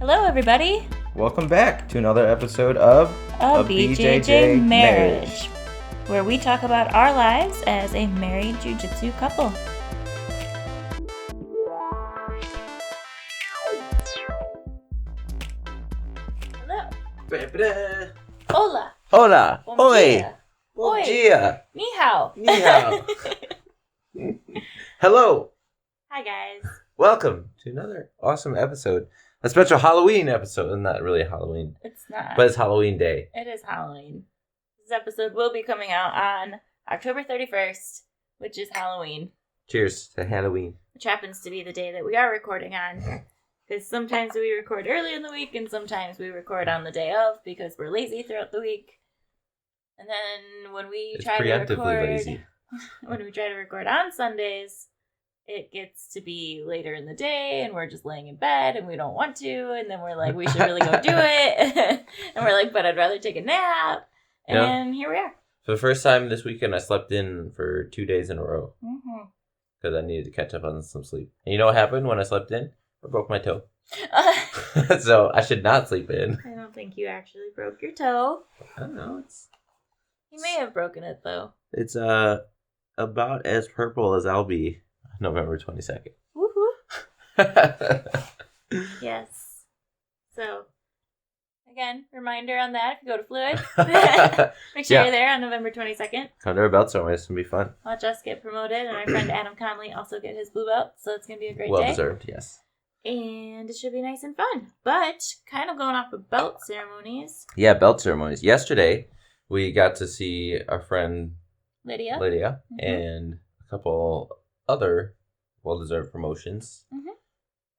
Hello, everybody. Welcome back to another episode of A BJJ Marriage, where we talk about our lives as a married jiu-jitsu couple. Hello. Ba-ba-da. Hola. Hola. Bom Oi. dia. Bom Oi. dia. Ni hao. Ni hao. Hello. Hi, guys. Welcome to another awesome episode. A special Halloween episode. Not really Halloween, It's not. but it's Halloween Day. It is Halloween. This episode will be coming out on October 31st, which is Halloween, Cheers to Halloween. which happens to be the day that we are recording on. Because sometimes we record early in the week, and sometimes we record on the day of because we're lazy throughout the week. And then when we It's try to preemptively record, lazy. when we try to record on Sundays, it gets to be later in the day, and we're just laying in bed, and we don't want to, and then we're like, we should really go do it, and we're like, but I'd rather take a nap, and Here we are. For the first time this weekend, I slept in for 2 days in a row Mm-hmm. because I needed to catch up on some sleep. And you know what happened when I slept in? I broke my toe. So I should not sleep in. I don't think you actually broke your toe. I don't know. You may have broken it, though. It's about as purple as I'll be November 22nd. Woohoo! Yes. So, again, reminder on that. If you go to Fluid, make sure Yeah. you're there on November 22nd. Come to our belt ceremony. It's going to be fun. Watch us get promoted, and our friend Adam Conley also get his blue belt. So it's going to be a great Well day. deserved, yes. And it should be nice and fun. But kind of going off of belt ceremonies, Yeah, belt ceremonies. Yesterday, we got to see our friend Lydia. Mhm. and a couple other well-deserved promotions Mhm.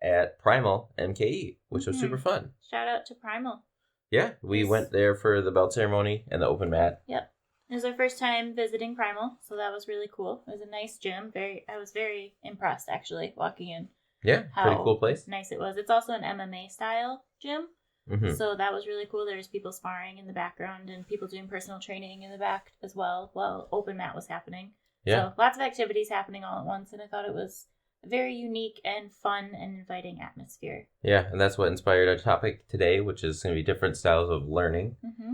at Primal MKE, which was Mhm. super fun. Shout out to Primal. Yeah, we Yes. went there for the belt ceremony and the open mat. Yep. It was our first time visiting Primal, so that was really cool. It was a nice gym. I was very impressed, actually, walking in. Yeah, pretty cool place. Nice it was. It's also an MMA style gym, Mm-hmm. so that was really cool. There's people sparring in the background and people doing personal training in the back as well while open mat was happening. Yeah. So lots of activities happening all at once, and I thought it was a very unique and fun and inviting atmosphere. Yeah, and that's what inspired our topic today, which is going to be different styles of learning. Mm-hmm.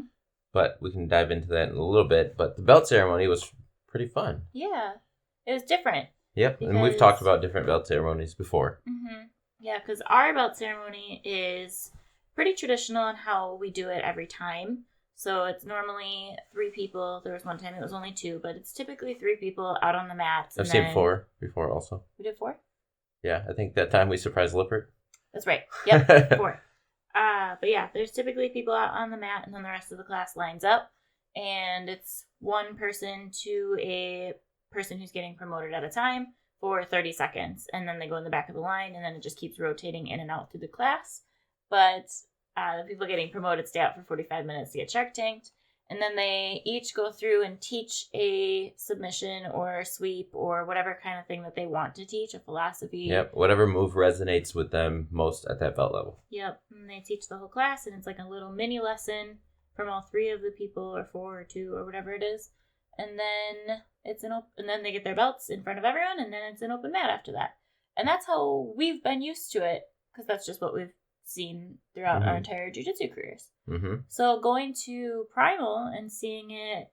But we can dive into that in a little bit. But the belt ceremony was pretty fun. Yeah, it was different. Yep, and we've Because- talked about different belt ceremonies before. Mm-hmm. Yeah, because our belt ceremony is pretty traditional in how we do it every time. So it's normally 3 people. There was one time it was only 2, but it's typically 3 people out on the mats. I've seen 4 before also. We did 4? Yeah, I think that time we surprised Lippert. That's right. Yep, 4. But yeah, there's typically people out on the mat, and then the rest of the class lines up. And it's one person to a person who's getting promoted at a time for 30 seconds. And then they go in the back of the line, and then it just keeps rotating in and out through the class. But the people getting promoted stay out for 45 minutes to get shark tanked. And then they each go through and teach a submission or a sweep or whatever kind of thing that they want to teach, a philosophy. Yep, whatever move resonates with them most at that belt level. Yep, and they teach the whole class, and it's like a little mini lesson from all 3 of the people, or 4 or 2 or whatever it is. And then and then they get their belts in front of everyone, and then it's an open mat after that. And that's how we've been used to it, because that's just what we've seen throughout our entire jiu-jitsu careers. Mm-hmm. So going to Primal and seeing it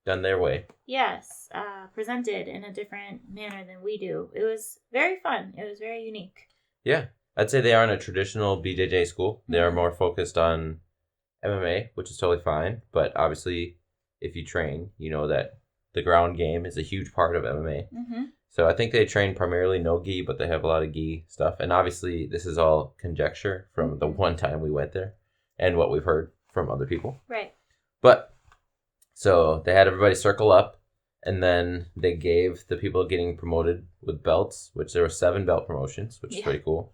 Done their way. Yes, presented in a different manner than we do. It was very fun. It was very unique. Yeah, I'd say they aren't a traditional BJJ school. They are more focused on MMA, which is totally fine. But obviously, if you train, you know that the ground game is a huge part of MMA. Mm-hmm. So I think they train primarily no gi, but they have a lot of gi stuff. And obviously, this is all conjecture from the one time we went there and what we've heard from other people. Right. But so they had everybody circle up, and then they gave the people getting promoted with belts, which there were 7 belt promotions, which is pretty cool.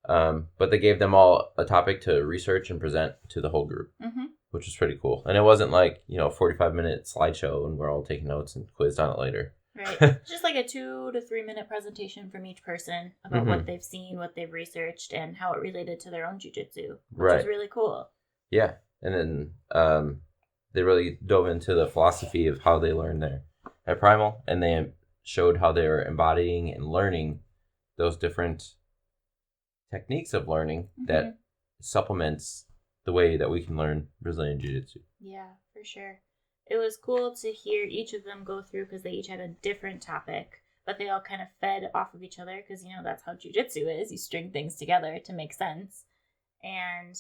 But they gave them all a topic to research and present to the whole group, which was pretty cool. And it wasn't like, 45-minute slideshow and we're all taking notes and quizzed on it later. Right. Just like a 2 to 3 minute presentation from each person about what they've seen, what they've researched, and how it related to their own jiu-jitsu, which is really cool. Yeah. And then they really dove into the philosophy of how they learned there at Primal, and they showed how they were embodying and learning those different techniques of learning that supplements the way that we can learn Brazilian Jiu-Jitsu. Yeah, for sure. It was cool to hear each of them go through because they each had a different topic, but they all kind of fed off of each other because, that's how Jiu-Jitsu is. You string things together to make sense. And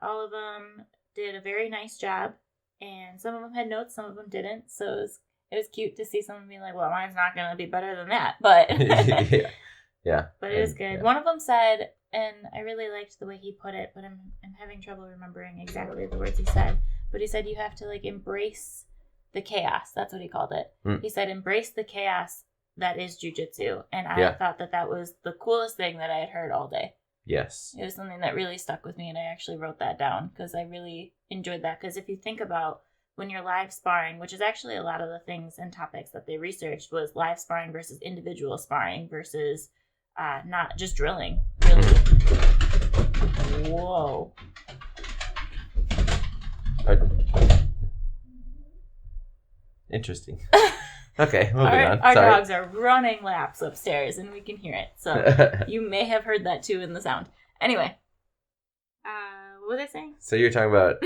all of them did a very nice job. And some of them had notes, some of them didn't. So it was cute to see someone be like, well, mine's not going to be better than that. But yeah. But it was good. Yeah. One of them said, and I really liked the way he put it, but I'm having trouble remembering exactly the words he said. But he said you have to embrace the chaos. That's what he called it. He said embrace the chaos that is jiu-jitsu. And I thought that was the coolest thing that I had heard all day. Yes. It was something that really stuck with me, and I actually wrote that down because I really enjoyed that. Because if you think about when you're live sparring, which is actually a lot of the things and topics that they researched was live sparring versus individual sparring versus not just drilling, really. Whoa. Interesting. Okay, moving on. Our dogs are running laps upstairs, and we can hear it. So you may have heard that too in the sound. Anyway, what was I saying? So you're talking about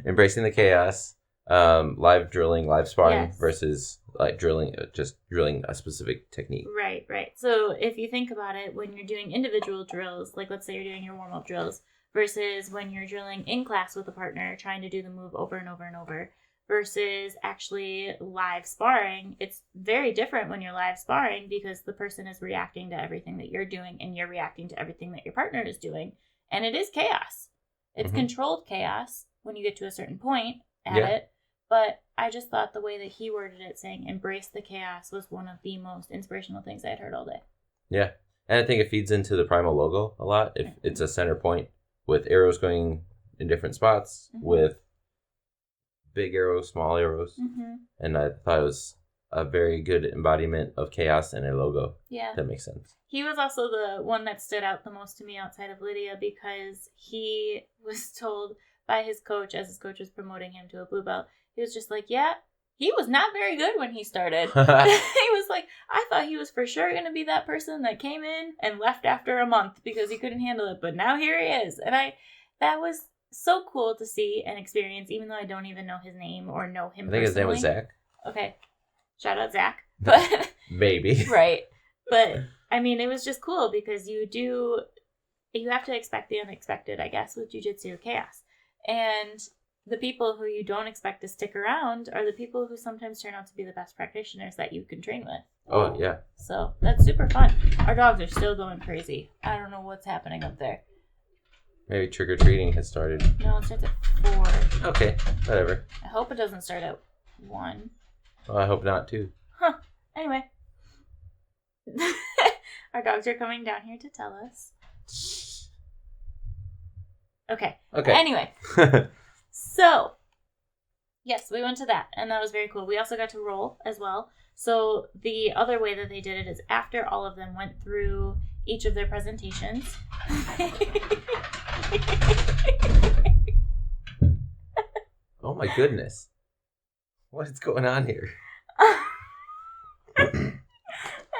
embracing the chaos, live drilling, live sparring versus drilling, just drilling a specific technique. Right. So if you think about it, when you're doing individual drills, let's say you're doing your warm-up drills, versus when you're drilling in class with a partner, trying to do the move over and over and over, versus actually live sparring, it's very different when you're live sparring because the person is reacting to everything that you're doing and you're reacting to everything that your partner is doing. And it is chaos. It's controlled chaos when you get to a certain point at it. But I just thought the way that he worded it, saying embrace the chaos, was one of the most inspirational things I had heard all day. Yeah. And I think it feeds into the Primal logo a lot. If it's a center point with arrows going in different spots, with big arrows, small arrows. And I thought it was a very good embodiment of chaos in a logo. Yeah. That makes sense. He was also the one that stood out the most to me outside of Lydia because he was told by his coach, as his coach was promoting him to a blue belt, he was just like, yeah, he was not very good when he started. He was like, I thought he was for sure going to be that person that came in and left after a month because he couldn't handle it. But now here he is. And that was so cool to see and experience, even though I don't even know his name or know him personally. His name was Zach. Okay. Shout out Zach. But maybe. Right. But, I mean, it was just cool because you have to expect the unexpected, I guess, with Jiu-Jitsu chaos. And the people who you don't expect to stick around are the people who sometimes turn out to be the best practitioners that you can train with. Oh, yeah. So that's super fun. Our dogs are still going crazy. I don't know what's happening up there. Maybe trick-or-treating has started. No, it starts at 4. Okay, whatever. I hope it doesn't start at 1. Well, I hope not, too. Huh. Anyway. Our dogs are coming down here to tell us. Okay. Anyway. So, yes, we went to that, and that was very cool. We also got to roll as well. So the other way that they did it is after all of them went through each of their presentations. Oh my goodness. What is going on here? Anyway,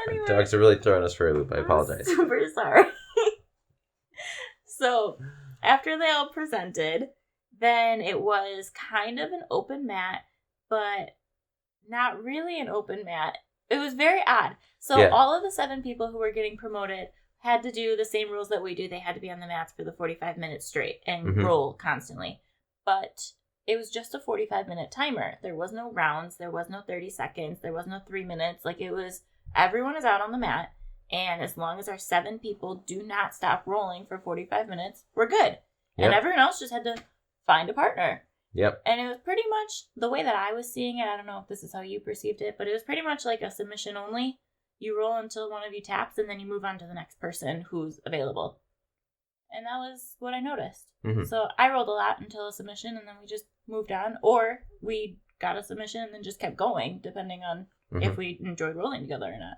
our dogs are really throwing us for a loop. I apologize. I'm super sorry. So, after they all presented, then it was kind of an open mat, but not really an open mat. It was very odd. So all of the 7 people who were getting promoted had to do the same rules that we do. They had to be on the mats for the 45 minutes straight and roll constantly. But it was just a 45-minute timer. There was no rounds. There was no 30 seconds. There was no 3 minutes. It was everyone is out on the mat. And as long as our 7 people do not stop rolling for 45 minutes, we're good. Yep. And everyone else just had to find a partner. Yep. And it was pretty much the way that I was seeing it. I don't know if this is how you perceived it, but it was pretty much like a submission only. You roll until one of you taps, and then you move on to the next person who's available. And that was what I noticed. So I rolled a lot until a submission, and then we just moved on. Or we got a submission and then just kept going, depending on if we enjoyed rolling together or not.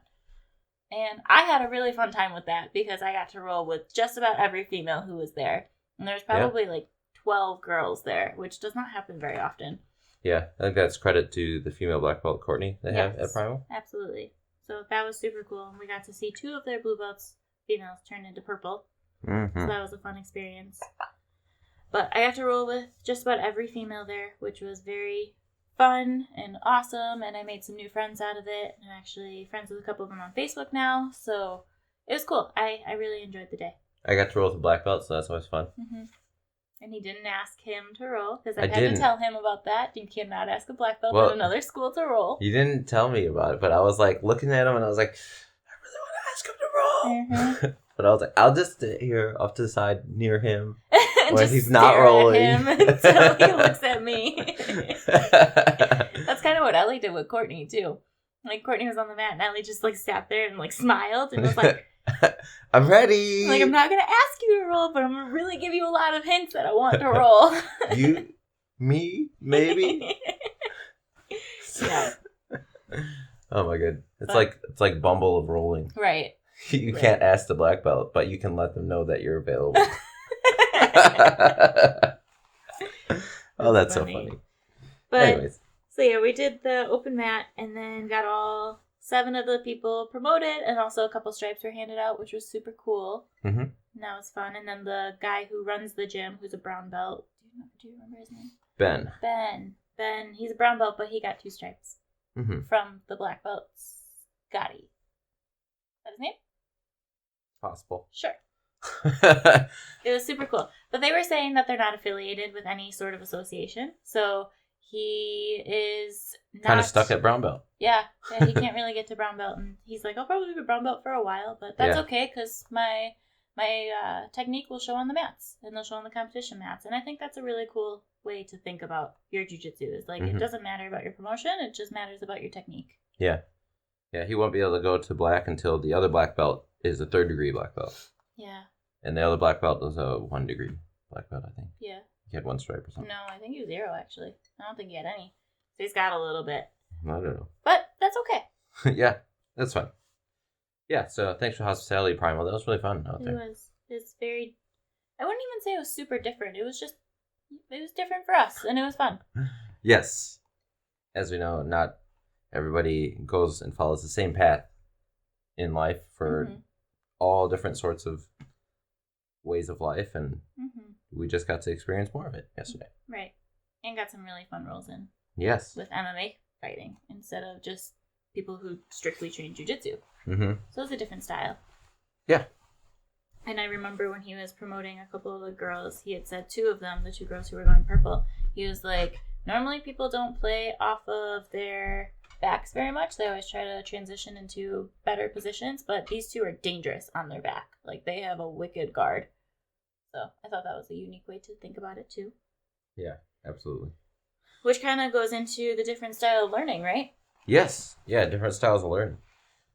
And I had a really fun time with that because I got to roll with just about every female who was there. And there's probably 12 girls there, which does not happen very often. Yeah, I think that's credit to the female black belt Courtney they have at Primal. Absolutely. So that was super cool. And we got to see 2 of their blue belts females turn into purple. Mm-hmm. So that was a fun experience. But I got to roll with just about every female there, which was very fun and awesome, and I made some new friends out of it. I'm actually friends with a couple of them on Facebook now, so it was cool. I really enjoyed the day. I got to roll with a black belt, so that's always fun. Mm-hmm. And he didn't ask him to roll, because I had didn't. to tell him about that. You cannot ask a black belt Well, at another school to roll. You didn't tell me about it, but I was like looking at him and I was like, I really want to ask him to roll. Mm-hmm. But I was like, I'll just sit here off to the side near him when he's not rolling. At him until he looks at me. That's kind of what Ellie did with Courtney too. Like Courtney was on the mat and Ellie just like sat there and like smiled and was like, I'm ready. Like, I'm not going to ask you to roll, but I'm going to really give you a lot of hints that I want to roll. Me? Maybe? Yeah. Oh my god. It's like Bumble of rolling. Right. You can't ask the black belt, but you can let them know that you're available. Oh, that's so funny. But, anyways. So yeah, we did the open mat and then got all 7 of the people promoted, and also a couple stripes were handed out, which was super cool. Mm-hmm. And that was fun. And then the guy who runs the gym, who's a brown belt, do you remember his name? Ben. He's a brown belt, but he got 2 stripes from the black belts. Gotti. Is that his name? Possible. Sure. It was super cool. But they were saying that they're not affiliated with any sort of association. So he is kind of stuck at brown belt. Yeah, he can't really get to brown belt. And he's like, I'll probably be brown belt for a while, but that's okay because my technique will show on the mats and they'll show on the competition mats. And I think that's a really cool way to think about your jiu-jitsu. Is like, it doesn't matter about your promotion, it just matters about your technique. Yeah. Yeah, he won't be able to go to black until the other black belt is a 3rd degree black belt. Yeah. And the other black belt was a 1 degree black belt, I think. Yeah. He had 1 stripe or something. No, I think he was 0, actually. I don't think he had any. So he's got a little bit. I don't know. But that's okay. Yeah, that's fine. Yeah, so thanks for hospitality, Primal. That was really fun out there. It was. It's very... I wouldn't even say it was super different. It was different for us, and it was fun. Yes. As we know, not everybody goes and follows the same path in life for all different sorts of ways of life, and we just got to experience more of it yesterday. Right. And got some really fun rolls in. Yes. With MMA fighting instead of just people who strictly train jiu-jitsu. So it's a different style. Yeah. And I remember when he was promoting a couple of the girls, he had said 2 of them, the 2 girls who were going purple, he was like, normally people don't play off of their backs very much. They always try to transition into better positions, but these 2 are dangerous on their back. Like, they have a wicked guard. So I thought that was a unique way to think about it, too. Yeah, absolutely. Which kind of goes into the different style of learning, right? Yes. Yeah, different styles of learning.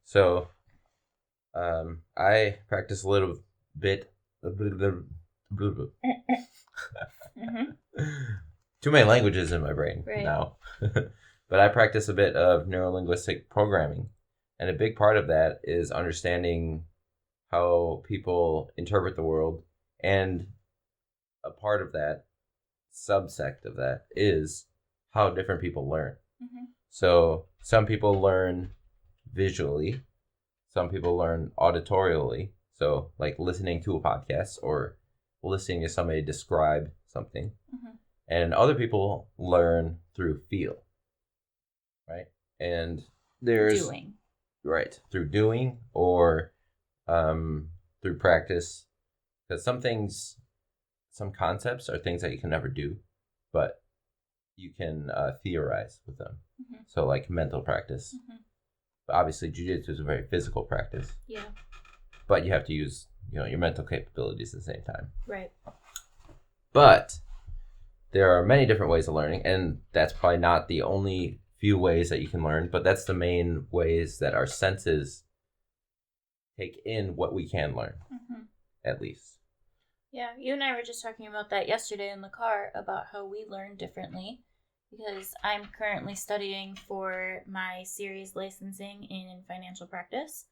So, I practice a little bit. Too many languages in my brain now. But I practice a bit of neurolinguistic programming. And a big part of that is understanding how people interpret the world. And a part of that, subsect of that, is how different people learn. So some people learn visually. Some people learn auditorially. So like listening to a podcast or listening to somebody describe something. And other people learn through feel. Right? And there's... Doing. Right. Through doing or through practice. Because some concepts are things that you can never do, but you can theorize with them. So like mental practice. But obviously jiu-jitsu is a very physical practice. Yeah. But you have to use, your mental capabilities at the same time. Right. But there are many different ways of learning, and that's probably not the only few ways that you can learn, but that's the main ways that our senses take in what we can learn, at least. Yeah, you and I were just talking about that yesterday in the car, about how we learn differently, because I'm currently studying for my series licensing in financial practice,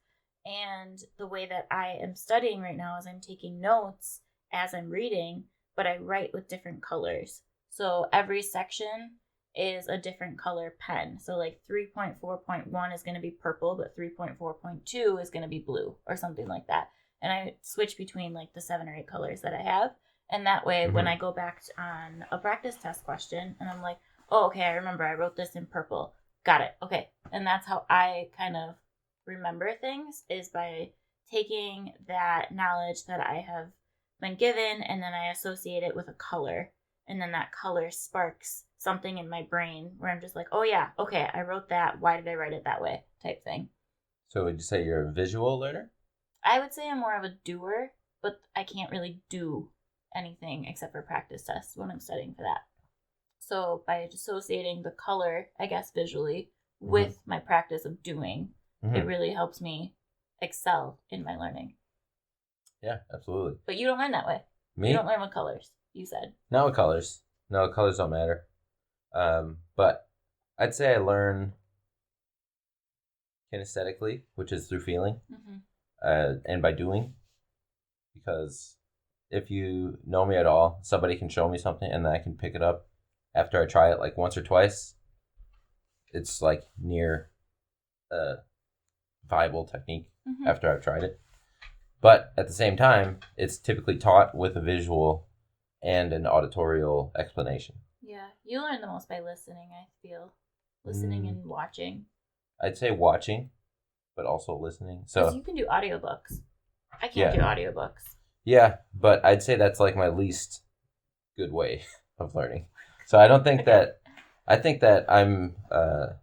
and the way that I am studying right now is I'm taking notes as I'm reading, but I write with different colors. So every section is a different color pen. So like 3.4.1 is going to be purple, but 3.4.2 is going to be blue or something like that. and I switch between like the 7 or 8 colors that I have. And that way, when I go back on a practice test question and I'm like, oh, okay, I remember I wrote this in purple. Got it. Okay. And that's how I kind of remember things, is by taking that knowledge that I have been given and then I associate it with a color. And then that color sparks something in my brain where I'm just like, oh yeah, okay, I wrote that. Why did I write it that way? Type thing. So would you say you're a visual learner? I would say I'm more of a doer, but I can't really do anything except for practice tests when I'm studying for that. So by associating the color, I guess, visually with my practice of doing, it really helps me excel in my learning. Yeah, absolutely. But you don't learn that way. Me? You don't learn with colors, you said. Not with colors. No, colors don't matter. But I'd say I learn kinesthetically, which is through feeling, and by doing. Because if you know me at all, somebody can show me something and then I can pick it up after I try it like once or twice. It's like near a viable technique after I've tried it. But at the same time, it's typically taught with a visual and an auditorial explanation. Yeah, you learn the most by listening, I feel. Listening and watching. I'd say watching, but also listening. So you can do audiobooks. I can't do audiobooks. Yeah, but I'd say that's like my least good way of learning. So I don't think that, I think that I'm, I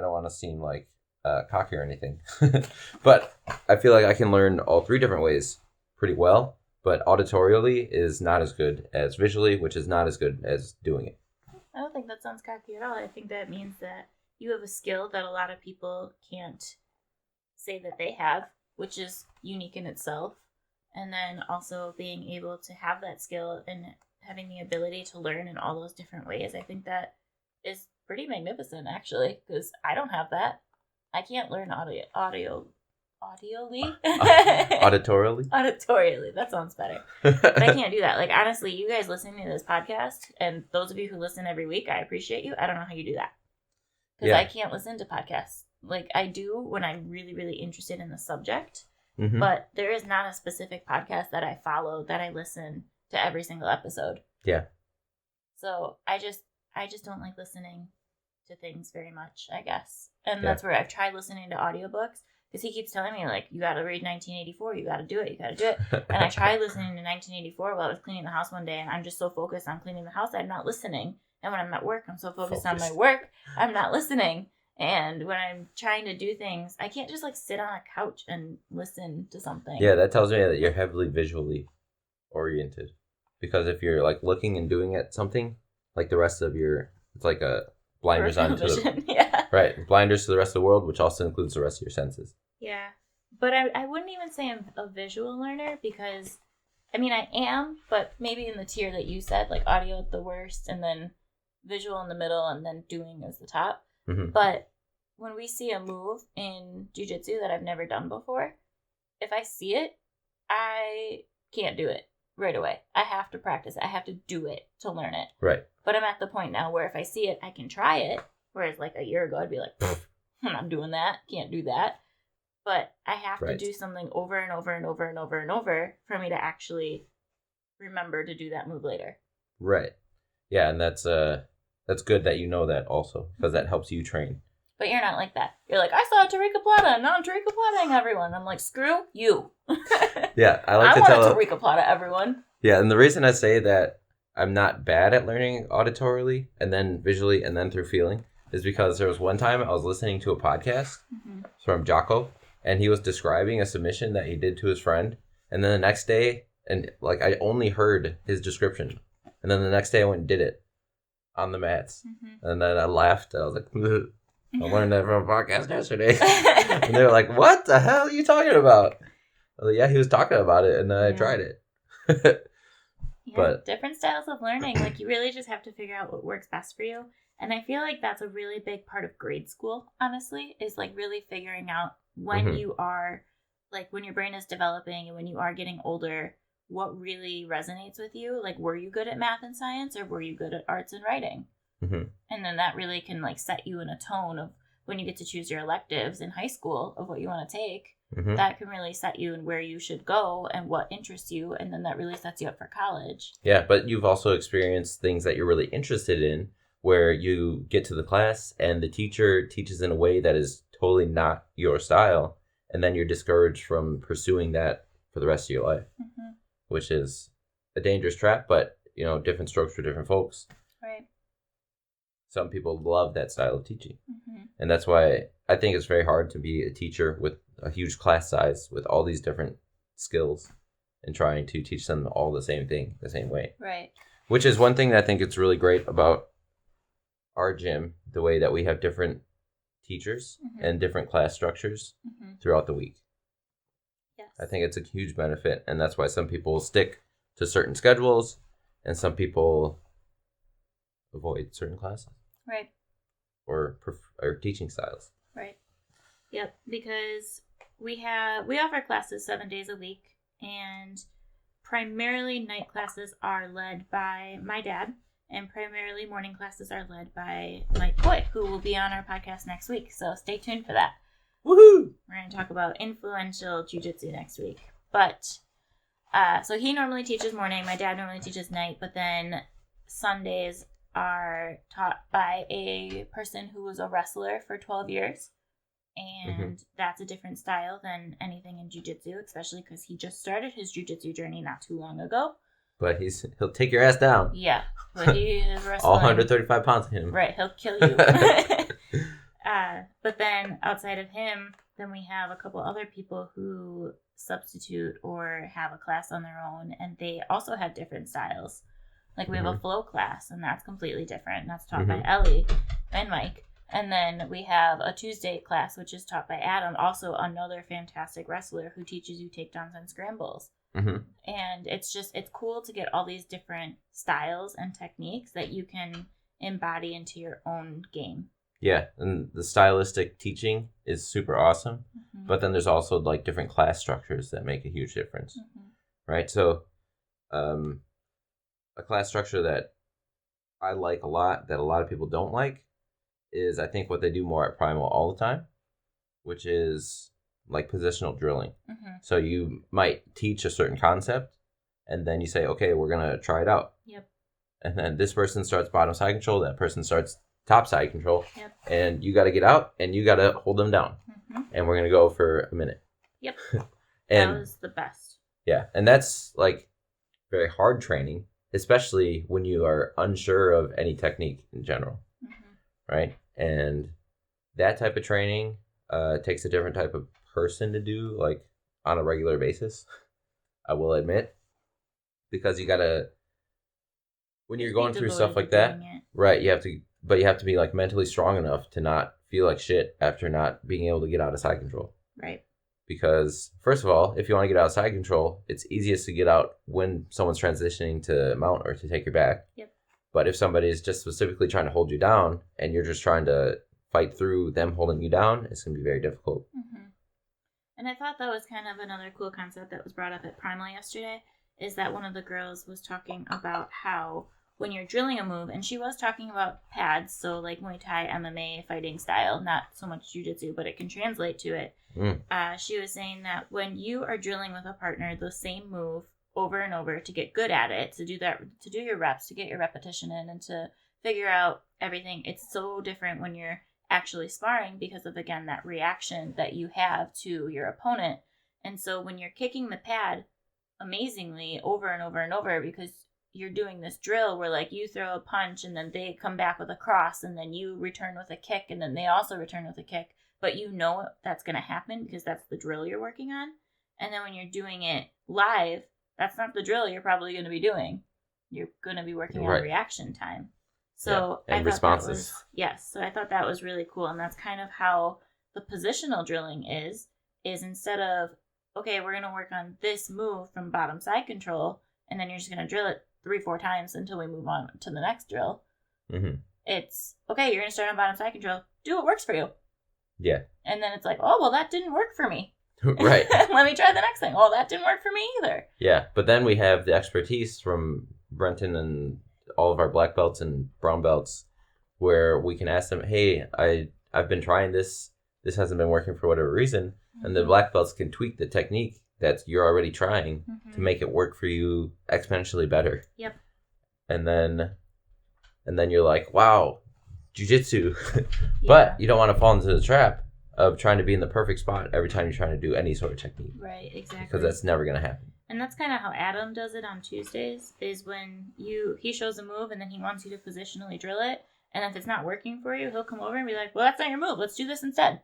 don't want to seem like cocky or anything, but I feel like I can learn all 3 different ways pretty well, but auditorially is not as good as visually, which is not as good as doing it. I don't think that sounds cocky at all. I think that means that you have a skill that a lot of people can't say that they have, which is unique in itself. And then also being able to have that skill and having the ability to learn in all those different ways. I think that is pretty magnificent, actually, because I don't have that. I can't learn auditorily. Auditorially, that sounds better. But I can't do that. Like, honestly, you guys listening to this podcast, and those of you who listen every week, I appreciate you. I don't know how you do that. Because I can't listen to podcasts. Like, I do when I'm really, really interested in the subject. But there is not a specific podcast that I follow that I listen to every single episode. Yeah. So I just don't like listening to things very much, I guess. And that's where I've tried listening to audiobooks, because he keeps telling me, like, you got to read 1984, you got to do it. And I tried listening to 1984 while I was cleaning the house one day, and I'm just so focused on cleaning the house, I'm not listening. And when I'm at work, I'm so focused on my work, I'm not listening. And when I'm trying to do things, I can't just like sit on a couch and listen to something. Yeah, that tells me that you're heavily visually oriented. Because if you're like looking and doing at something, like the rest of your, it's like a blinders on to the, right, blinders to the rest of the world, which also includes the rest of your senses. Yeah, but I wouldn't even say I'm a visual learner, because, I mean, I am, but maybe in the tier that you said, like audio at the worst, and then visual in the middle, and then doing as the top. But when we see a move in jiu-jitsu that I've never done before, if I see it, I can't do it right away. I have to practice. I have to do it to learn it. Right. But I'm at the point now where if I see it, I can try it. Whereas like a year ago, I'd be like, I'm not doing that. Can't do that. But I have to do something over and over and over and over and over for me to actually remember to do that move later. Right. Yeah, and that's good that you know that also, because that helps you train. But you're not like that. You're like, I saw Tarika Plata, and now I'm Tarika Plataing everyone. I'm like, screw you. Yeah, I want to Tarika Plata everyone. Yeah, and the reason I say that I'm not bad at learning auditorily and then visually and then through feeling is because there was one time I was listening to a podcast from Jocko, and he was describing a submission that he did to his friend. And then the next day, and like I only heard his description. And then the next day I went and did it on the mats. And then I laughed. And I was like, I learned that from a podcast yesterday. And they were like, what the hell are you talking about? I was like, yeah, he was talking about it, and then I tried it. But different styles of learning. Like, you really just have to figure out what works best for you. And I feel like that's a really big part of grade school, honestly, is like really figuring out when you are, like when your brain is developing and when you are getting older, what really resonates with you. Like, were you good at math and science, or were you good at arts and writing? And then that really can like set you in a tone of when you get to choose your electives in high school of what you want to take, Mm-hmm. that can really set you in where you should go and what interests you. And then that really sets you up for college. Yeah, but you've also experienced things that you're really interested in where you get to the class and the teacher teaches in a way that is totally not your style. And then you're discouraged from pursuing that for the rest of your life, Mm-hmm. which is a dangerous trap, but, different strokes for different folks. Right. Some people love that style of teaching. Mm-hmm. And that's why I think it's very hard to be a teacher with a huge class size with all these different skills and trying to teach them all the same thing, the same way. Right. Which is one thing that I think it's really great about our gym, the way that we have different teachers Mm-hmm. and different class structures Mm-hmm. throughout the week. Yes. I think it's a huge benefit, and that's why some people stick to certain schedules and some people avoid certain classes. Right. Or teaching styles. Right. Yep. Because we offer classes 7 days a week, and primarily night classes are led by my dad, and primarily morning classes are led by Mike Boyd, who will be on our podcast next week. So stay tuned for that. Woohoo! We're going to talk about influential jiu-jitsu next week. But so he normally teaches morning. My dad normally teaches night, but then Sundays are taught by a person who was a wrestler for 12 years. And that's a different style than anything in jiu-jitsu, especially because he just started his jiu-jitsu journey not too long ago. But he'll take your ass down. Yeah, but he is wrestling. All 135 pounds of him. Right, he'll kill you. But then outside of him, then we have a couple other people who substitute or have a class on their own, and they also have different styles. Like we have a flow class, and that's completely different. And that's taught by Ellie and Mike. And then we have a Tuesday class, which is taught by Adam, also another fantastic wrestler who teaches you takedowns and scrambles. Mm-hmm. And it's cool to get all these different styles and techniques that you can embody into your own game. Yeah, and the stylistic teaching is super awesome. Mm-hmm. But then there's also like different class structures that make a huge difference, right? So a class structure that I like a lot, that a lot of people don't like, is I think what they do more at Primal all the time, which is like positional drilling. Mm-hmm. So you might teach a certain concept, and then you say, okay, we're going to try it out. Yep. And then this person starts bottom side control, that person starts top side control, Yep. and you got to get out, and you got to hold them down. Mm-hmm. And we're going to go for a minute. Yep. And that was the best. yeah, and that's like very hard training, especially when you are unsure of any technique in general, right? And that type of training takes a different type of person to do, like on a regular basis, I will admit, because you gotta, when you're going through stuff like that, right? You have to be like mentally strong enough to not feel like shit after not being able to get out of side control, right? Because first of all, if you want to get out of side control, it's easiest to get out when someone's transitioning to mount or to take your back. Yep. But if somebody is just specifically trying to hold you down and you're just trying to fight through them holding you down, it's going to be very difficult. Mm-hmm. And I thought that was kind of another cool concept that was brought up at Primal yesterday, is that one of the girls was talking about how when you're drilling a move, and she was talking about pads, so like Muay Thai, MMA, fighting style, not so much jiu-jitsu, but it can translate to it. She was saying that when you are drilling with a partner, the same move over and over to get good at it, to do your reps, to get your repetition in, and to figure out everything, it's so different when you're actually sparring because of, again, that reaction that you have to your opponent. And so when you're kicking the pad amazingly over and over and over, because you're doing this drill where like you throw a punch and then they come back with a cross and then you return with a kick and then they also return with a kick, but you know that's going to happen because that's the drill you're working on. And then when you're doing it live, that's not the drill you're probably going to be doing. You're going to be working on reaction time. So yeah, and I thought responses. So I thought that was really cool. And that's kind of how the positional drilling is instead of, okay, we're going to work on this move from bottom side control, and then you're just going to drill it 3-4 times until we move on to the next drill. Mm-hmm. It's, okay, you're going to start on bottom side control. Do what works for you. Yeah. And then it's like, oh, well, that didn't work for me. Right. Let me try the next thing. Oh, that didn't work for me either. Yeah, but then we have the expertise from Brenton and all of our black belts and brown belts where we can ask them, hey, I I've been trying this. This hasn't been working for whatever reason. And the black belts can tweak the technique that you're already trying to make it work for you exponentially better. Yep. And then you're like, wow, jiu-jitsu. But you don't want to fall into the trap of trying to be in the perfect spot every time you're trying to do any sort of technique. Right, exactly. Because that's never going to happen. And that's kind of how Adam does it on Tuesdays, is when he shows a move and then he wants you to positionally drill it. And if it's not working for you, he'll come over and be like, well, that's not your move. Let's do this instead.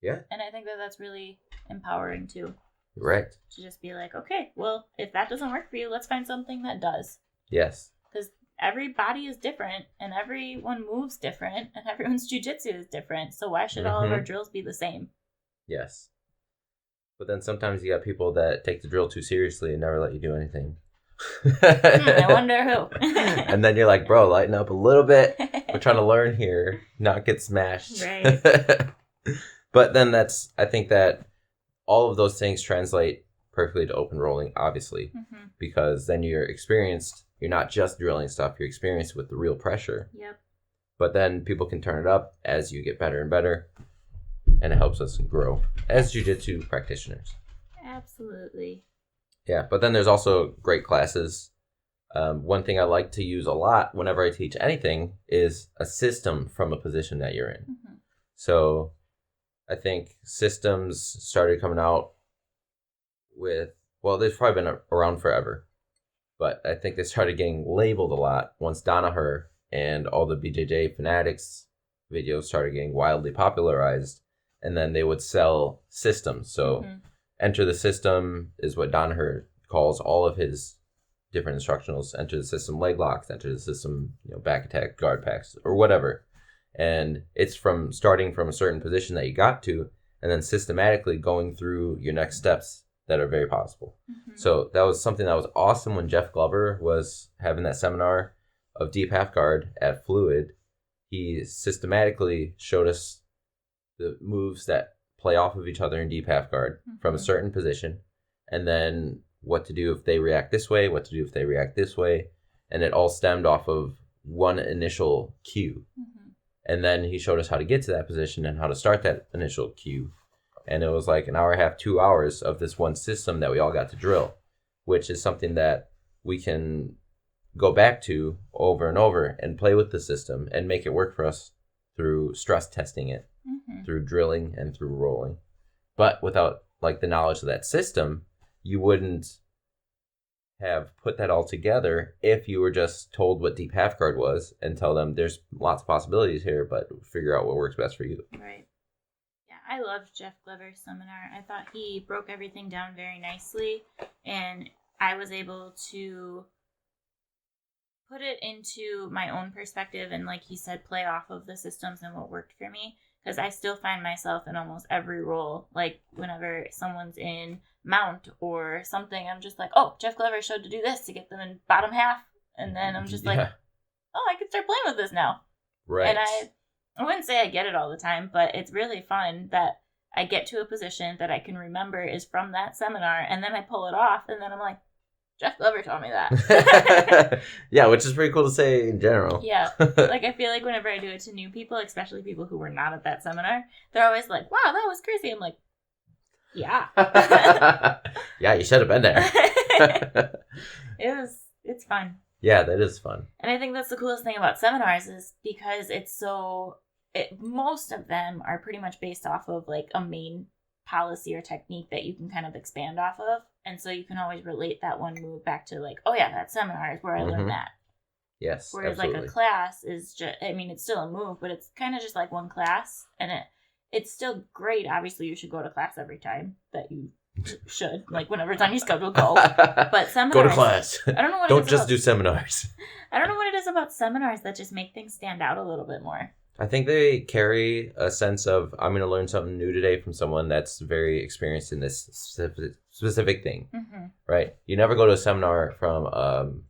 Yeah. And I think that that's really empowering too. Right. To just be like, okay, well, if that doesn't work for you, let's find something that does. Yes. Because every body is different and everyone moves different and everyone's jiu-jitsu is different. So why should all of our drills be the same? Yes. But then sometimes you got people that take the drill too seriously and never let you do anything. I wonder who. And then you're like, bro, lighten up a little bit. We're trying to learn here, not get smashed. Right. But then I think that all of those things translate perfectly to open rolling, obviously, because then you're experienced. You're not just drilling stuff. You're experienced with the real pressure. Yep. But then people can turn it up as you get better and better, and it helps us grow as jiu-jitsu practitioners. Absolutely. Yeah, but then there's also great classes. One thing I like to use a lot whenever I teach anything is a system from a position that you're in. So I think systems started coming out with, well, they've probably been around forever, but I think they started getting labeled a lot once Danaher and all the BJJ fanatics videos started getting wildly popularized, and then they would sell systems. So enter the system is what Danaher calls all of his different instructionals. Enter the system leg locks, enter the system, back attack, guard packs, or whatever. And it's from starting from a certain position that you got to, and then systematically going through your next steps that are very possible. So that was something that was awesome when Jeff Glover was having that seminar of deep half guard at Fluid. He systematically showed us the moves that play off of each other in deep half guard from a certain position, and then what to do if they react this way, what to do if they react this way. And it all stemmed off of one initial cue. And then he showed us how to get to that position and how to start that initial cue. And it was like an hour and a half, 2 hours of this one system that we all got to drill, which is something that we can go back to over and over and play with the system and make it work for us through stress testing it, through drilling and through rolling. But without like the knowledge of that system, you wouldn't have put that all together if you were just told what deep half guard was and tell them there's lots of possibilities here, but figure out what works best for you. Right. Yeah, I loved Jeff Glover's seminar. I thought he broke everything down very nicely, and I was able to put it into my own perspective and, like he said, play off of the systems and what worked for me, because I still find myself in almost every role. Like whenever someone's in mount or something, I'm just like, oh, Jeff Glover showed to do this to get them in bottom half, and then I'm just like, oh, I can start playing with this now. Right. And I wouldn't say I get it all the time, but it's really fun that I get to a position that I can remember is from that seminar, and then I pull it off, and then I'm like, Jeff Glover taught me that. Yeah, which is pretty cool to say in general. Yeah. Like, I feel like whenever I do it to new people, especially people who were not at that seminar, they're always like, wow, that was crazy. I'm like, yeah. Yeah, you should have been there. It's fun. Yeah, that is fun. And I think that's the coolest thing about seminars is because most of them are pretty much based off of like a main policy or technique that you can kind of expand off of. And so you can always relate that one move back to like, oh yeah, that seminar is where I learned that. Yes, whereas absolutely. like a class is just, I mean, it's still a move, but it's kind of just like one class. And it's still great. Obviously, you should go to class every time that you should. Like whenever it's on your schedule, go. But seminars, go to class. I don't know what Don't just do seminars. I don't know what it is about seminars that just make things stand out a little bit more. I think they carry a sense of, I'm going to learn something new today from someone that's very experienced in this specific thing, right? You never go to a seminar from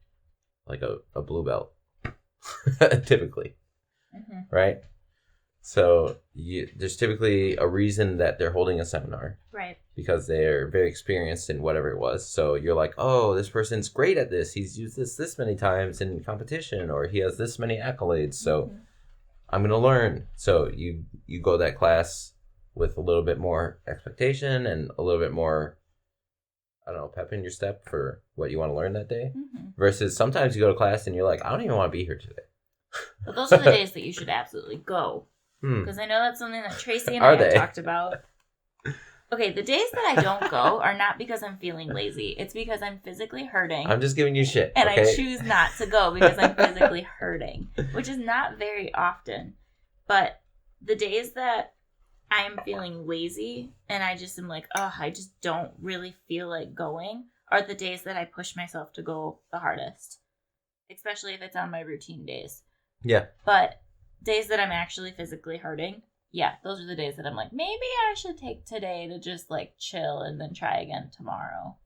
like a blue belt, typically, right? So there's typically a reason that they're holding a seminar, right? Because they're very experienced in whatever it was. So you're like, oh, this person's great at this. He's used this many times in competition, or he has this many accolades. So I'm going to learn. So you go that class with a little bit more expectation and a little bit more, I don't know, pep in your step for what you want to learn that day. Mm-hmm. Versus sometimes you go to class and you're like, I don't even want to be here today. But those are the days that you should absolutely go. Because I know that's something that Tracy and I have talked about. Okay, the days that I don't go are not because I'm feeling lazy. It's because I'm physically hurting. I'm just giving you shit. And okay? I choose not to go because I'm physically hurting, which is not very often. But the days that I'm feeling lazy and I just am like, oh, I just don't really feel like going are the days that I push myself to go the hardest. Especially if it's on my routine days. Yeah. But days that I'm actually physically hurting, yeah, those are the days that I'm like, maybe I should take today to just like chill and then try again tomorrow.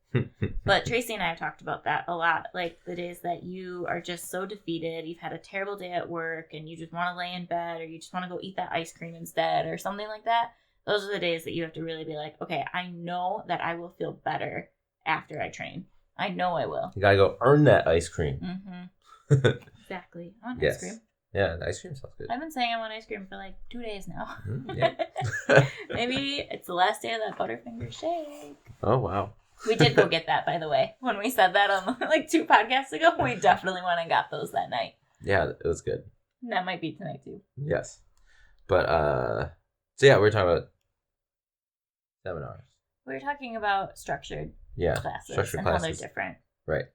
But Tracy and I have talked about that a lot. Like the days that you are just so defeated, you've had a terrible day at work and you just want to lay in bed or you just want to go eat that ice cream instead or something like that. Those are the days that you have to really be like, okay, I know that I will feel better after I train. I know I will. You got to go earn that ice cream. Mm-hmm. Exactly. I want ice cream. Yeah, the ice cream sounds good. I've been saying I want ice cream for like 2 days now. Yeah. Maybe it's the last day of that Butterfinger shake. Oh, wow. We did go get that, by the way. When we said that on like 2 podcasts ago, we definitely went and got those that night. Yeah, it was good. That might be tonight too. Yes. But, so yeah, we're talking about seminars. We're talking about structured classes and how they're different. Right.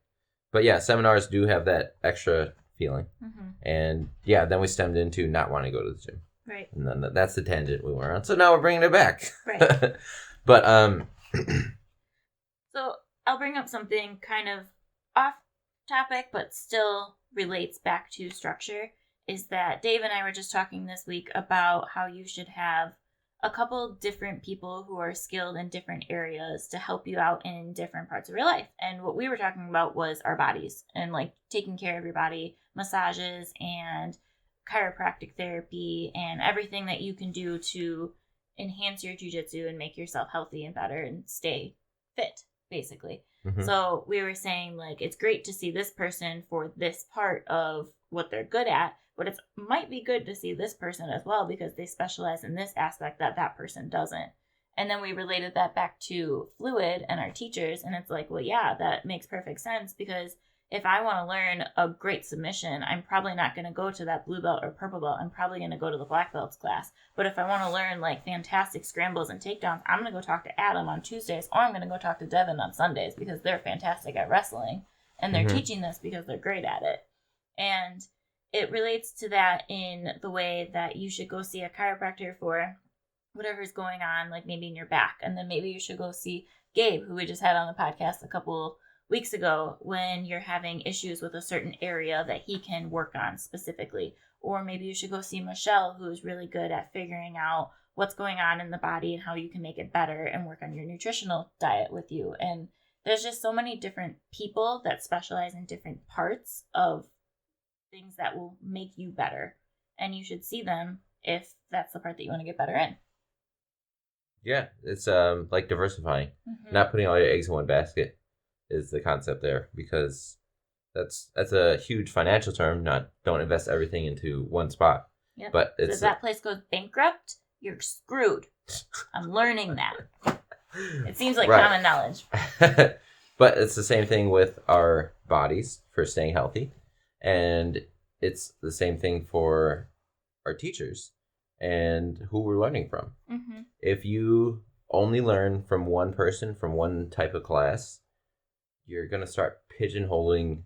But yeah, seminars do have that extra feeling. Mm-hmm. And yeah, then we stemmed into not wanting to go to the gym. Right. And then that's the tangent we went on. So now we're bringing it back. Right. But, so I'll bring up something kind of off topic, but still relates back to structure, is that Dave and I were just talking this week about how you should have a couple different people who are skilled in different areas to help you out in different parts of your life. And what we were talking about was our bodies and like taking care of your body, massages and chiropractic therapy and everything that you can do to enhance your jiu-jitsu and make yourself healthy and better and stay fit, basically. Mm-hmm. So we were saying like, it's great to see this person for this part of what they're good at, but it might be good to see this person as well because they specialize in this aspect that person doesn't. And then we related that back to fluid and our teachers. And it's like, well, yeah, that makes perfect sense because if I want to learn a great submission, I'm probably not going to go to that blue belt or purple belt. I'm probably going to go to the black belts class. But if I want to learn like fantastic scrambles and takedowns, I'm going to go talk to Adam on Tuesdays or I'm going to go talk to Devin on Sundays because they're fantastic at wrestling. And they're teaching this because they're great at it. And it relates to that in the way that you should go see a chiropractor for whatever's going on, like maybe in your back. And then maybe you should go see Gabe, who we just had on the podcast a couple weeks ago, when you're having issues with a certain area that he can work on specifically. Or maybe you should go see Michelle, who's really good at figuring out what's going on in the body and how you can make it better and work on your nutritional diet with you. And there's just so many different people that specialize in different parts of things that will make you better. And you should see them if that's the part that you want to get better in. Yeah, it's like diversifying. Mm-hmm. Not putting all your eggs in one basket is the concept there, because that's a huge financial term. Don't invest everything into one spot. Yep. But if that place goes bankrupt, you're screwed. I'm learning that. It seems like common knowledge. But it's the same thing with our bodies for staying healthy. And it's the same thing for our teachers and who we're learning from. Mm-hmm. If you only learn from one person, from one type of class, you're going to start pigeonholing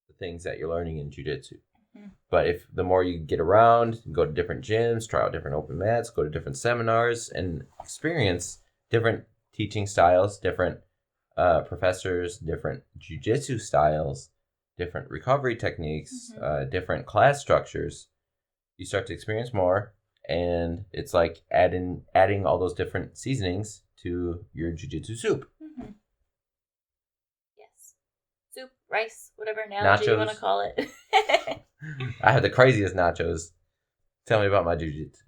the things that you're learning in jiu-jitsu. Mm-hmm. But if the more you get around, go to different gyms, try out different open mats, go to different seminars, and experience different teaching styles, different professors, different jiu-jitsu styles, different recovery techniques, different class structures, you start to experience more. And it's like adding all those different seasonings to your jiu-jitsu soup. Mm-hmm. Yes. Soup, rice, whatever analogy you want to call it. I have the craziest nachos. Tell me about my jiu-jitsu.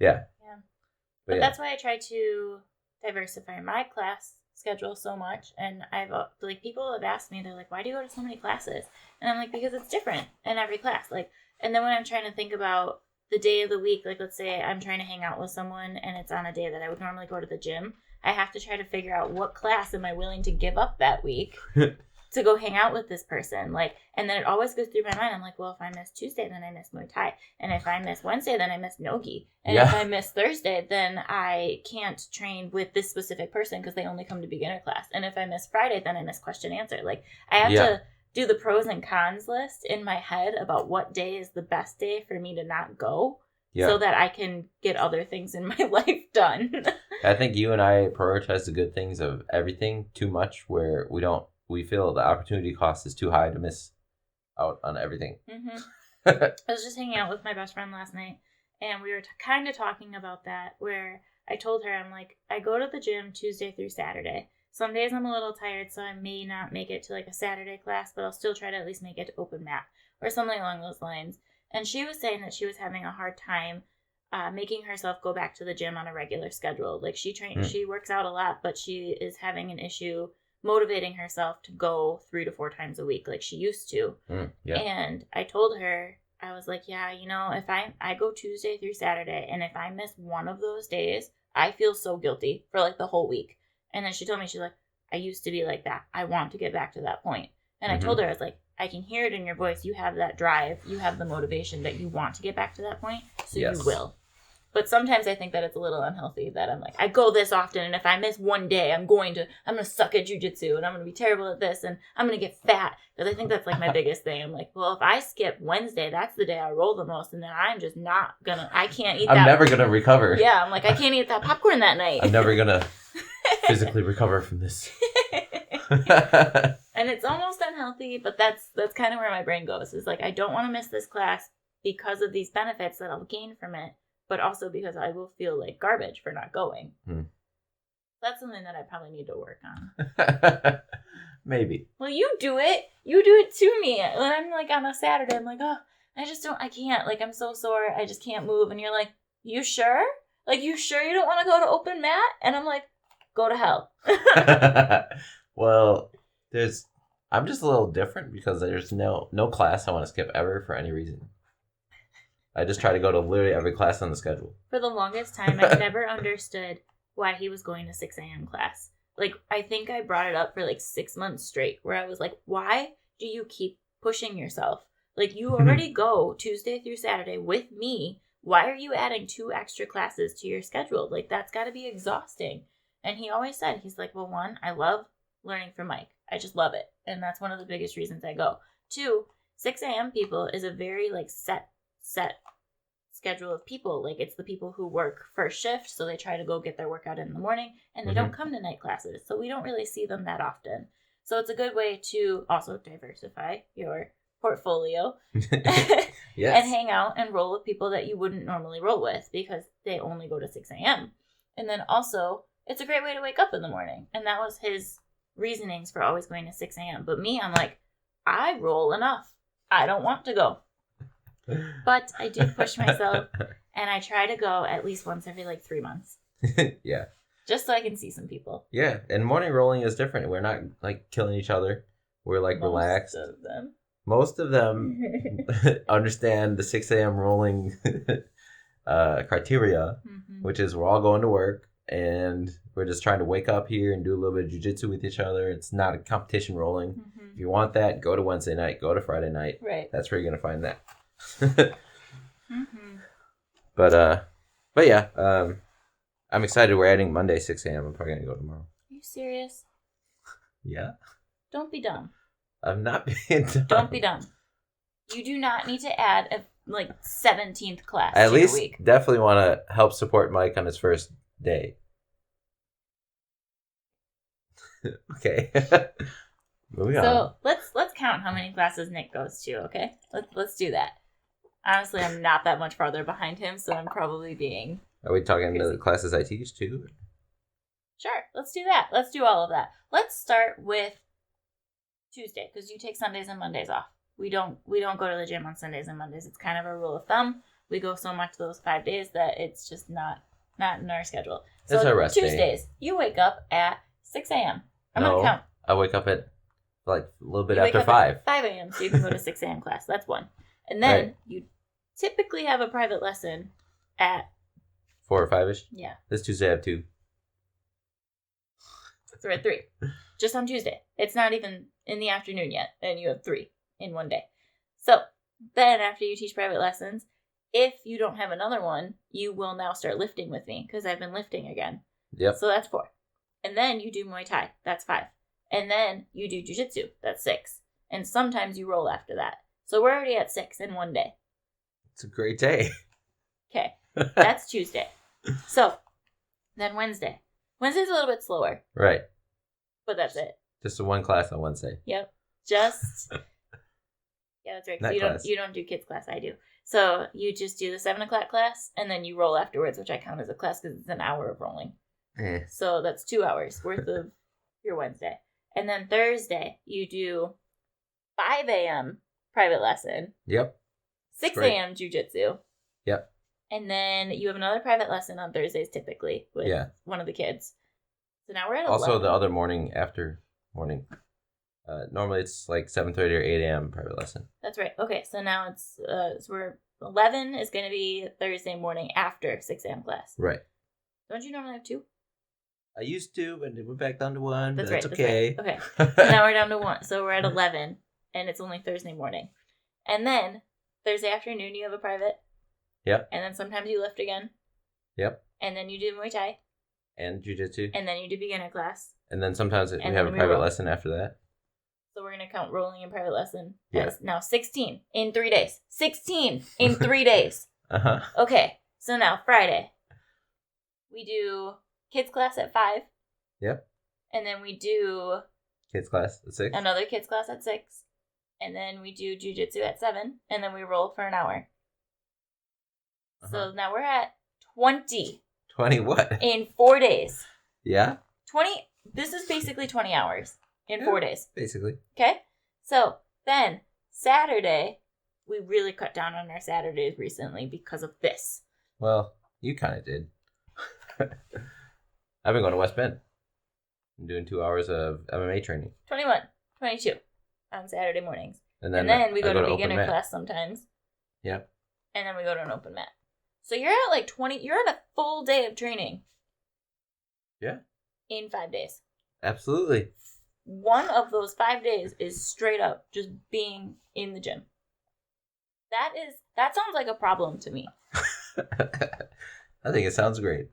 Yeah. But that's why I try to diversify my class schedule so much. And I've like people have asked me, they're like, why do you go to so many classes? And I'm like, because it's different in every class. Like And then when I'm trying to think about the day of the week, like let's say I'm trying to hang out with someone and it's on a day that I would normally go to the gym, I have to try to figure out what class am I willing to give up that week to go hang out with this person. Like, and then it always goes through my mind. I'm like, well, if I miss Tuesday, then I miss Muay Thai. And if I miss Wednesday, then I miss Nogi. And if I miss Thursday, then I can't train with this specific person because they only come to beginner class. And if I miss Friday, then I miss question answer. Like, I have to do the pros and cons list in my head about what day is the best day for me to not go so that I can get other things in my life done. I think you and I prioritize the good things of everything too much where we feel the opportunity cost is too high to miss out on everything. Mm-hmm. I was just hanging out with my best friend last night and we were kind of talking about that where I told her, I'm like, I go to the gym Tuesday through Saturday. Some days I'm a little tired, so I may not make it to like a Saturday class, but I'll still try to at least make it to open mat or something along those lines. And she was saying that she was having a hard time making herself go back to the gym on a regular schedule. Like she works out a lot, but she is having an issue motivating herself to go 3 to 4 times a week like she used to. And I told her, I was like, yeah, you know, if I go Tuesday through Saturday, and if I miss one of those days, I feel so guilty for like the whole week. And then she told me, she's like, I used to be like that. I want to get back to that point. And I told her, I was like, I can hear it in your voice. You have that drive. You have the motivation that you want to get back to that point. So you will. But sometimes I think that it's a little unhealthy that I'm like, I go this often. And if I miss one day, I'm going to suck at jujitsu and I'm going to be terrible at this and I'm going to get fat. Because I think that's like my biggest thing. I'm like, well, if I skip Wednesday, that's the day I roll the most. And then I'm just not going to, I can't eat that. I'm never going to recover. Yeah. I'm like, I can't eat that popcorn that night. I'm never going to physically recover from this. And it's almost unhealthy, but that's kind of where my brain goes. Is like, I don't want to miss this class because of these benefits that I'll gain from it, but also because I will feel like garbage for not going. That's something that I probably need to work on. Maybe. Well, you do it. You do it to me. When I'm like on a Saturday, I'm like, oh, I can't. Like, I'm so sore. I just can't move. And you're like, you sure? Like, you sure you don't want to go to open mat? And I'm like, go to hell. Well, I'm just a little different because there's no class I want to skip ever for any reason. I just try to go to literally every class on the schedule. For the longest time, I never understood why he was going to 6 a.m. class. Like, I think I brought it up for like 6 months straight where I was like, why do you keep pushing yourself? Like, you already go Tuesday through Saturday with me. Why are you adding 2 extra classes to your schedule? Like, that's got to be exhausting. And he always said, he's like, well, 1, I love learning from Mike. I just love it. And that's one of the biggest reasons I go. 2, 6 a.m. people is a very like set schedule of people. Like, it's the people who work first shift, so they try to go get their workout in the morning, and they don't come to night classes, so we don't really see them that often. So it's a good way to also diversify your portfolio and hang out and roll with people that you wouldn't normally roll with because they only go to 6 a.m. And then also, it's a great way to wake up in the morning. And that was his reasonings for always going to 6 a.m. But me, I'm like, I roll enough. I don't want to go. But I do push myself, and I try to go at least once every like 3 months. Yeah. Just so I can see some people. Yeah, and morning rolling is different. We're not like killing each other. We're like relaxed. Most of them understand the 6 a.m. rolling criteria, which is we're all going to work and we're just trying to wake up here and do a little bit of jiu-jitsu with each other. It's not a competition rolling. If you want that, go to Wednesday night, go to Friday night. Right. That's where you're going to find that. But yeah, I'm excited. We're adding Monday 6 a.m. I'm probably going to go tomorrow. Are you serious? Yeah. Don't be dumb. I'm not being dumb. Don't be dumb. You do not need to add a 17th class At to least your week. Definitely want to help support Mike on his first day. Okay. Moving on. So let's count how many classes Nick goes to, okay? Let's do that. Honestly, I'm not that much farther behind him, so I'm probably being... Are we talking crazy. the classes I teach too? Sure, let's do that. Let's do all of that. Let's start with Tuesday, because you take Sundays and Mondays off. We don't go to the gym on Sundays and Mondays. It's kind of a rule of thumb. We go so much those 5 days that it's just not in our schedule. So It's our rest Tuesdays, day. You wake up at 6 a.m. I'm No, going to count. I wake up at like a little bit You wake after up 5. at 5 a.m. so you can go to 6 a.m. class. That's one. And then Right. you typically have a private lesson at 4 or 5-ish? Yeah. This Tuesday I have 2. So we're at 3. Just on Tuesday. It's not even in the afternoon yet, and you have 3 in one day. So then after you teach private lessons, if you don't have another one, you will now start lifting with me because I've been lifting again. Yep. So that's 4. And then you do Muay Thai. That's 5. And then you do Jiu-Jitsu. That's 6. And sometimes you roll after that. So we're already at 6 in one day. It's a great day. Okay. That's Tuesday. So then Wednesday. Wednesday's a little bit slower. Right. But that's it. Just the one class on Wednesday. Yep. Just... Yeah, that's right. So you don't do kids class. I do. So you just do the 7 o'clock class, and then you roll afterwards, which I count as a class because it's an hour of rolling. So that's 2 hours worth of your Wednesday. And then Thursday, you do 5 a.m. private lesson. Yep. 6 a.m. jiu-jitsu. Yep. And then you have another private lesson on Thursdays typically with one of the kids. So now we're at 11. Also, the other morning after morning. Normally it's like 7:30 or 8 a.m. private lesson. That's right. Okay, so now it's so we're 11 is going to be Thursday morning after 6 a.m. class. Right. Don't you normally have 2? I used to, but it went back down to 1. That's but right. That's okay. Right. Okay. So now we're down to 1. So we're at 11, and it's only Thursday morning. And then Thursday afternoon you have a private. Yep. And then sometimes you lift again. Yep. And then you do Muay Thai. And Jiu-Jitsu. And then you do beginner class. And then sometimes we have a private lesson after that. So we're going to count rolling and private lesson as now 16 in 3 days. 16 in 3 days. Uh-huh. Okay, so now Friday. We do kids class at 5. Yep. And then we do... Kids class at 6. Another kids class at 6. And then we do jiu-jitsu at 7. And then we roll for an hour. Uh-huh. So now we're at 20. 20 what? In 4 days. Yeah? 20... This is basically 20 hours. In 4 days. Basically. Okay? So, then, Saturday, we really cut down on our Saturdays recently because of this. Well, you kind of did. I've been going to West Bend. I'm doing 2 hours of MMA training. 21, 22 on Saturday mornings. And then we go to beginner class sometimes. Yep. And then we go to an open mat. So you're at like 20, you're at a full day of training. Yeah. In 5 days. Absolutely. One of those 5 days is straight up just being in the gym. That sounds like a problem to me. I think it sounds great.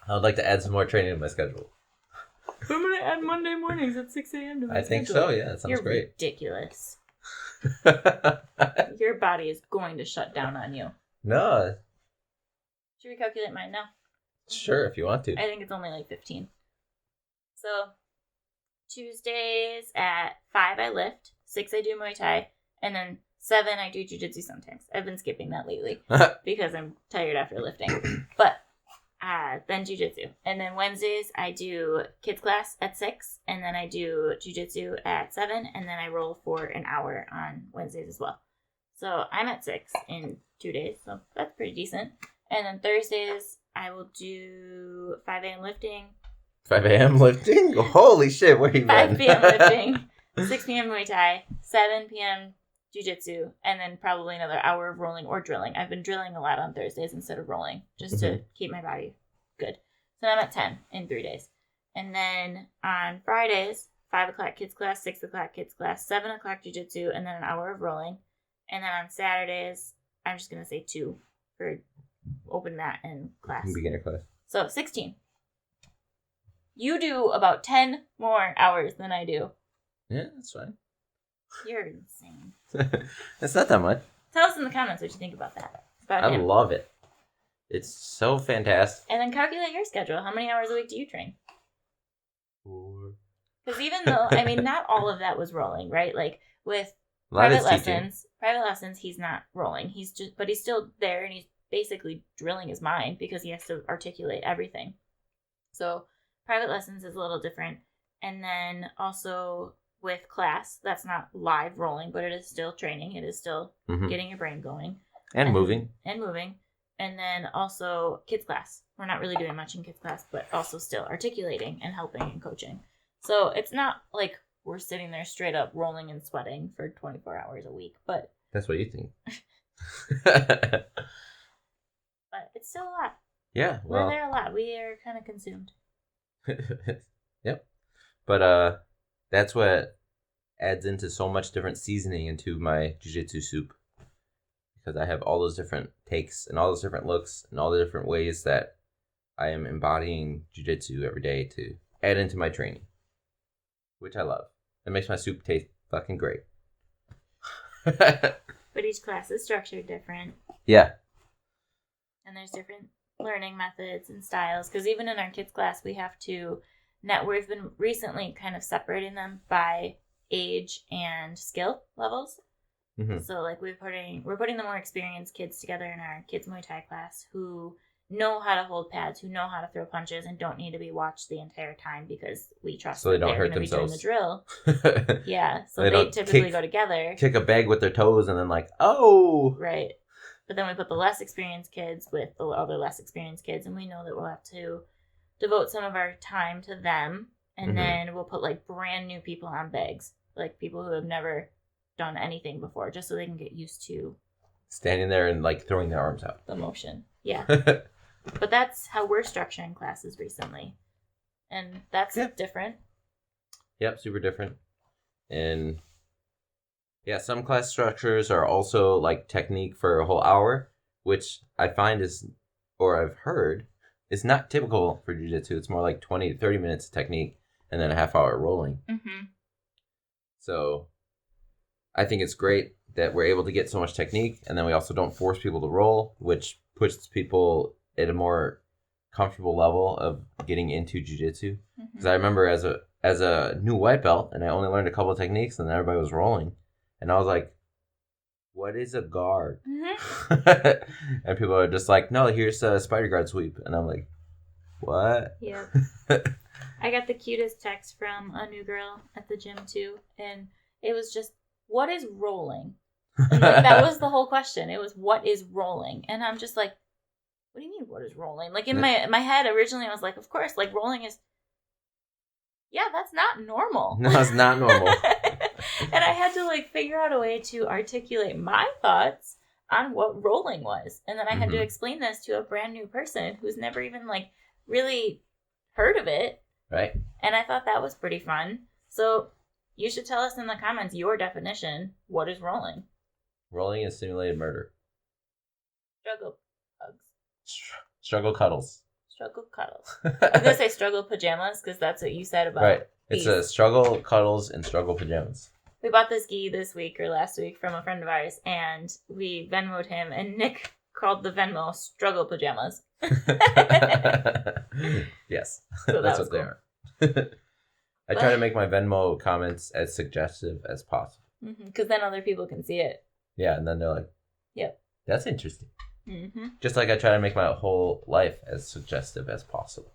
I would like to add some more training to my schedule. I'm going to add Monday mornings at 6 a.m. to my schedule. I think so, yeah. That sounds You're great. Ridiculous. Your body is going to shut down on you. No. Should we calculate mine now? Sure, if you want to. I think it's only like 15. So, Tuesdays at 5 I lift, 6 I do Muay Thai, and then 7 I do Jiu-Jitsu sometimes. I've been skipping that lately because I'm tired after lifting. But then Jiu-Jitsu. And then Wednesdays I do kids class at 6, and then I do Jiu-Jitsu at 7, and then I roll for an hour on Wednesdays as well. So I'm at 6 in 2 days, so that's pretty decent. And then Thursdays I will do 5 a.m. lifting. 5 a.m. lifting? Holy shit, where you 5 p.m. lifting, 6 p.m. Muay Thai, 7 p.m. Jiu-Jitsu, and then probably another hour of rolling or drilling. I've been drilling a lot on Thursdays instead of rolling, just to keep my body good. So I'm at 10 in 3 days. And then on Fridays, 5 o'clock kids class, 6 o'clock kids class, 7 o'clock Jiu-Jitsu, and then an hour of rolling. And then on Saturdays, I'm just going to say 2 for open mat and class. Beginner class. So 16. You do about 10 more hours than I do. Yeah, that's fine. You're insane. It's not that much. Tell us in the comments what you think about that. About him. Love it. It's so fantastic. And then calculate your schedule. How many hours a week do you train? 4. Because even though, I mean, not all of that was rolling, right? Like with private lessons, he's not rolling. But he's still there, and he's basically drilling his mind because he has to articulate everything. So private lessons is a little different. And then also with class, that's not live rolling, but it is still training. It is still getting your brain going. And moving. And moving. And then also kids class. We're not really doing much in kids class, but also still articulating and helping and coaching. So it's not like we're sitting there straight up rolling and sweating for 24 hours a week. But that's what you think. But it's still a lot. Yeah, well. We're there a lot. We are kind of consumed. Yep. But that's what adds into so much different seasoning into my jiu-jitsu soup. Because I have all those different takes and all those different looks and all the different ways that I am embodying jiu-jitsu every day to add into my training. Which I love. It makes my soup taste fucking great. But each class is structured different. Yeah. And there's different learning methods and styles. Because even in our kids' class, we have to... We've been recently kind of separating them by age and skill levels. Mm-hmm. So, like, we're putting the more experienced kids together in our kids Muay Thai class who know how to hold pads, who know how to throw punches, and don't need to be watched the entire time because we trust so that they don't they're hurt going to be doing the drill. Yeah, so they typically go together. Kick a bag with their toes and then like, oh! Right. But then we put the less experienced kids with the other less experienced kids, and we know that we'll have to devote some of our time to them, and then we'll put, like, brand new people on bags. Like, people who have never done anything before, just so they can get used to standing there and, like, throwing their arms out. The motion. Yeah. But that's how we're structuring classes recently. And that's different. Yep, super different. And yeah, some class structures are also like technique for a whole hour, which I find is, or I've heard, is not typical for jiu-jitsu. It's more like 20 to 30 minutes of technique and then a half hour rolling. Mm-hmm. So I think it's great that we're able to get so much technique, and then we also don't force people to roll, which puts people at a more comfortable level of getting into jiu-jitsu. Because I remember as a new white belt, and I only learned a couple of techniques, and then everybody was rolling, and I was like, what is a guard? Mm-hmm. And people are just like, no, here's a spider guard sweep. And I'm like, what? Yeah. I got the cutest text from a new girl at the gym too, and it was just, what is rolling? And like, that was the whole question. It was, what is rolling? And I'm just like, what do you mean, what is rolling? Like, in my head, originally, I was like, of course, like, rolling is, yeah, that's not normal. No, it's not normal. And I had to, like, figure out a way to articulate my thoughts on what rolling was. And then I had to explain this to a brand new person who's never even, like, really heard of it. Right. And I thought that was pretty fun. So you should tell us in the comments your definition. What is rolling? Rolling is simulated murder. Struggle hugs. Struggle cuddles. Struggle cuddles. I was going to say struggle pajamas because that's what you said about right. It's a struggle cuddles and struggle pajamas. We bought this gi this week or last week from a friend of ours, and we Venmo'd him, and Nick called the Venmo struggle pajamas. Yes, so that's what cool. They are. I try to make my Venmo comments as suggestive as possible. Because then other people can see it. Yeah, and then they're like, yep, that's interesting. Mm-hmm. Just like I try to make my whole life as suggestive as possible.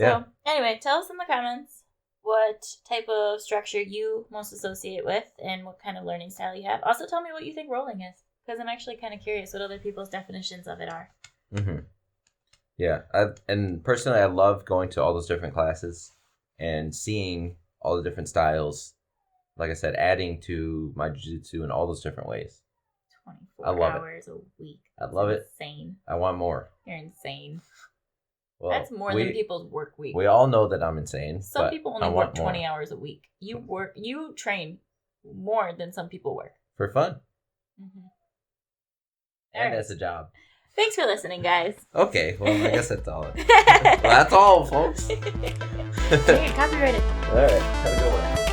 So, anyway, tell us in the comments what type of structure you most associate with and what kind of learning style you have. Also, tell me what you think rolling is, because I'm actually kind of curious what other people's definitions of it are. Mm-hmm. Yeah, and personally, I love going to all those different classes and seeing all the different styles. Like I said, adding to my jiu-jitsu in all those different ways. 24 hours a week. I love it. Insane. I want more. You're insane. Well, that's more than people's work week. We all know that I'm insane. Some people only work 20 hours a week. You train more than some people work. For fun. Mm-hmm. And that's a job. Thanks for listening, guys. Okay, well, I guess that's all. Well, that's all, folks. Copyrighted. All right, have a good one.